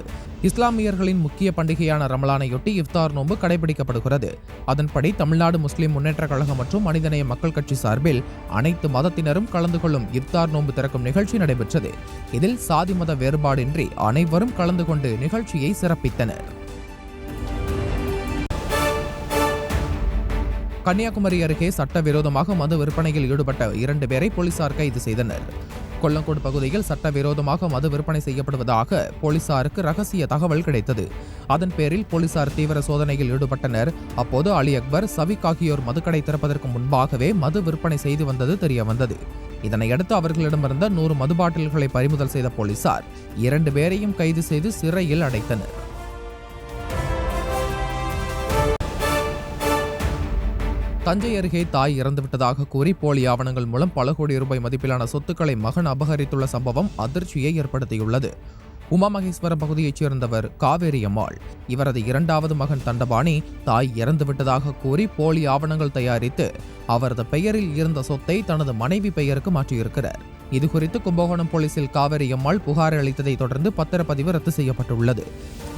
இஸ்லாமியர்களின் முக்கிய பண்டிகையான ரமலானையொட்டி இஃப்தார் நோன்பு கடைபிடிக்கப்படுகிறது. அதன்படி தமிழ்நாடு முஸ்லிம் முன்னேற்ற கழகம் மற்றும் மனிதநேய மக்கள் கட்சி சார்பில் அனைத்து மதத்தினரும் கலந்து கொள்ளும் இஃப்தார் நோன்பு திறக்கும் நிகழ்ச்சி நடைபெற்றது. இதில் சாதி மத வேறுபாடின்றி அனைவரும் கலந்து கொண்டு நிகழ்ச்சியை சிறப்பித்தனர். கன்னியாகுமரி அருகே சட்டவிரோதமாக மது விற்பனையில் ஈடுபட்ட 2 பேரை போலீசார் கைது செய்தனர். கொல்லங்கோடு பகுதியில் சட்டவிரோதமாக மது விற்பனை செய்யப்படுவதாக போலீசாருக்கு ரகசிய தகவல் கிடைத்தது. அதன் பேரில் போலீசார் தீவிர சோதனையில் ஈடுபட்டனர். அப்போது அலி அக்பர், சவிக் ஆகியோர் மதுக்கடை திறப்பதற்கு முன்பாகவே மது விற்பனை செய்து வந்தது தெரியவந்தது. இதனையடுத்து அவர்களிடமிருந்த 100 மது பாட்டில்களை பறிமுதல் செய்த போலீசார் 2 பேரையும் கைது செய்து சிறையில் அடைத்தனர். தஞ்சை அருகே தாய் இறந்துவிட்டதாக கூறி போலி ஆவணங்கள் மூலம் பல கோடி ரூபாய் மதிப்பிலான சொத்துக்களை மகன் அபகரித்துள்ள சம்பவம் அதிர்ச்சியை ஏற்படுத்தியுள்ளது. உமாமகேஸ்வரம் பகுதியைச் சேர்ந்தவர் காவேரி அம்மாள். இவரது 2வது மகன் தண்டபாணி தாய் இறந்துவிட்டதாக கூறி போலி ஆவணங்கள் தயாரித்து அவரது பெயரில் இருந்த சொத்தை தனது மனைவி பெயருக்கு மாற்றியிருக்கிறார். இதுகுறித்து கும்பகோணம் போலீசில் காவேரி அம்மாள் புகார் அளித்ததை தொடர்ந்து பத்திரப்பதிவு ரத்து செய்யப்பட்டுள்ளது.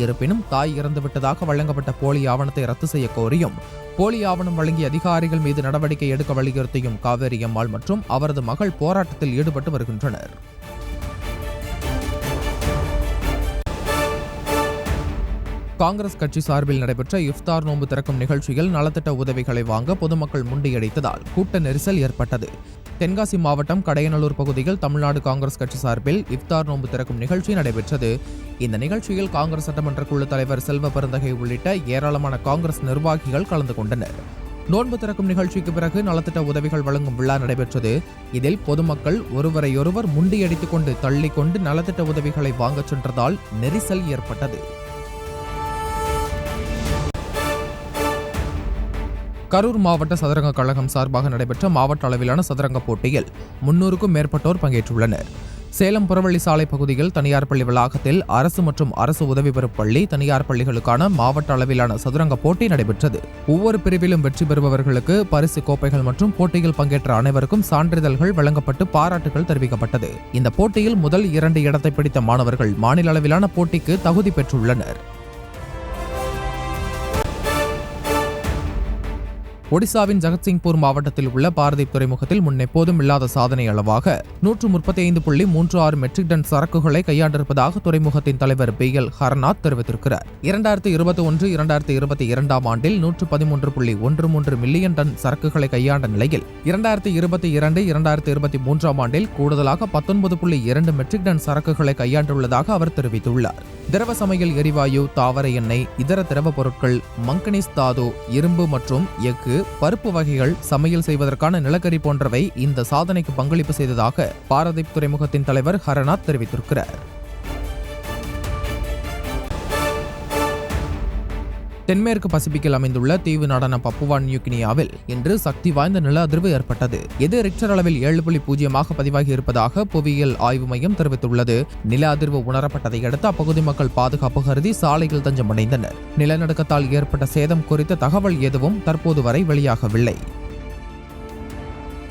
இருப்பினும் தாய் இறந்துவிட்டதாக வழங்கப்பட்ட போலி ஆவணத்தை ரத்து செய்ய கோரியும் போலி ஆவணம் வழங்கிய அதிகாரிகள் மீது நடவடிக்கை எடுக்க வலியுறுத்தியும் காவேரி அம்மாள் மற்றும் அவரது மகள் போராட்டத்தில் ஈடுபட்டு வருகின்றனர். காங்கிரஸ் கட்சி சார்பில் நடைபெற்ற இஃப்தார் நோன்பு திறக்கும் நிகழ்ச்சியில் நலத்திட்ட உதவிகளை வாங்க பொதுமக்கள் முண்டியடித்ததால் கூட்ட நெரிசல் ஏற்பட்டது. தென்காசி மாவட்டம் கடையநல்லூர் பகுதியில் தமிழ்நாடு காங்கிரஸ் கட்சி சார்பில் இஃப்தார் நோன்பு திறக்கும் நிகழ்ச்சி நடைபெற்றது. இந்த நிகழ்ச்சியில் காங்கிரஸ் சட்டமன்ற குழு தலைவர் செல்வ பெருந்தகை உள்ளிட்ட ஏராளமான காங்கிரஸ் நிர்வாகிகள் கலந்து கொண்டனர். நோன்பு திறக்கும் நிகழ்ச்சிக்கு பிறகு நலத்திட்ட உதவிகள் வழங்கும் விழா நடைபெற்றது. இதில் பொதுமக்கள் ஒருவரையொருவர் முண்டியடித்துக் கொண்டு தள்ளிக்கொண்டு நலத்திட்ட உதவிகளை வாங்கச் சென்றதால் நெரிசல் ஏற்பட்டது. கரூர் மாவட்ட சதுரங்க கழகம் சார்பாக நடைபெற்ற மாவட்ட அளவிலான சதுரங்க போட்டியில் 300க்கும் மேற்பட்டோர் பங்கேற்றுள்ளனர். சேலம் புறவள்ளி சாலை பகுதியில் தனியார் பள்ளி வளாகத்தில் அரசு மற்றும் அரசு உதவி பெறும் பள்ளி, தனியார் பள்ளிகளுக்கான மாவட்ட அளவிலான சதுரங்க போட்டி நடைபெற்றது. ஒவ்வொரு பிரிவிலும் வெற்றி பெறுபவர்களுக்கு பரிசு கோப்பைகள் மற்றும் போட்டியில் பங்கேற்ற அனைவருக்கும் சான்றிதழ்கள் வழங்கப்பட்டு பாராட்டுகள் தெரிவிக்கப்பட்டது. இந்த போட்டியில் முதல் 2 இடத்தை பிடித்த மாணவர்கள் மாநில அளவிலான போட்டிக்கு தகுதி பெற்றுள்ளனர். ஒடிசாவின் ஜகத்சிங்பூர் மாவட்டத்தில் உள்ள பாரதீப் துறைமுகத்தில் முன்னெப்போதும் இல்லாத சாதனை அளவாக 135.36 மெட்ரிக் டன் சரக்குகளை கையாண்டிருப்பதாக துறைமுகத்தின் தலைவர் BL ஹரநாத் தெரிவித்திருக்கிறார். 2021-2022 ஆண்டில் 113.13 மில்லியன் டன் சரக்குகளை கையாண்ட நிலையில் 2022-2023 ஆண்டில் கூடுதலாக 19.2 மெட்ரிக் டன் சரக்குகளை கையாண்டுள்ளதாக அவர் தெரிவித்துள்ளார். திரவ சமையல் எரிவாயு, தாவர எண்ணெய், இதர திரவ பொருட்கள், மங்கனீஸ் தாது, இரும்பு மற்றும் எஃகு, பருப்பு வகைகள், சமையல் செய்வதற்கான நிலக்கரி போன்றவை இந்த சாதனைக்கு பங்களிப்பு செய்ததாக பாரதீப் துறைமுகத்தின் தலைவர் ஹரநாத் தெரிவித்திருக்கிறார். தென்மேற்கு பசிபிக்கில் அமைந்துள்ள தீவு நாடான பப்புவா நியூகினியாவில் இன்று சக்தி வாய்ந்த நில அதிர்வு ஏற்பட்டது. இது ரிக்டர் அளவில் 7.0 பதிவாகி இருப்பதாக புவியியல் ஆய்வு மையம் தெரிவித்துள்ளது. நில அதிர்வு உணரப்பட்டதை அடுத்து அப்பகுதி மக்கள் பாதுகாப்பு கருதி சாலையில் தஞ்சமடைந்தனர். நிலநடுக்கத்தால் ஏற்பட்ட சேதம் குறித்த தகவல் எதுவும் தற்போது வரை வெளியாகவில்லை.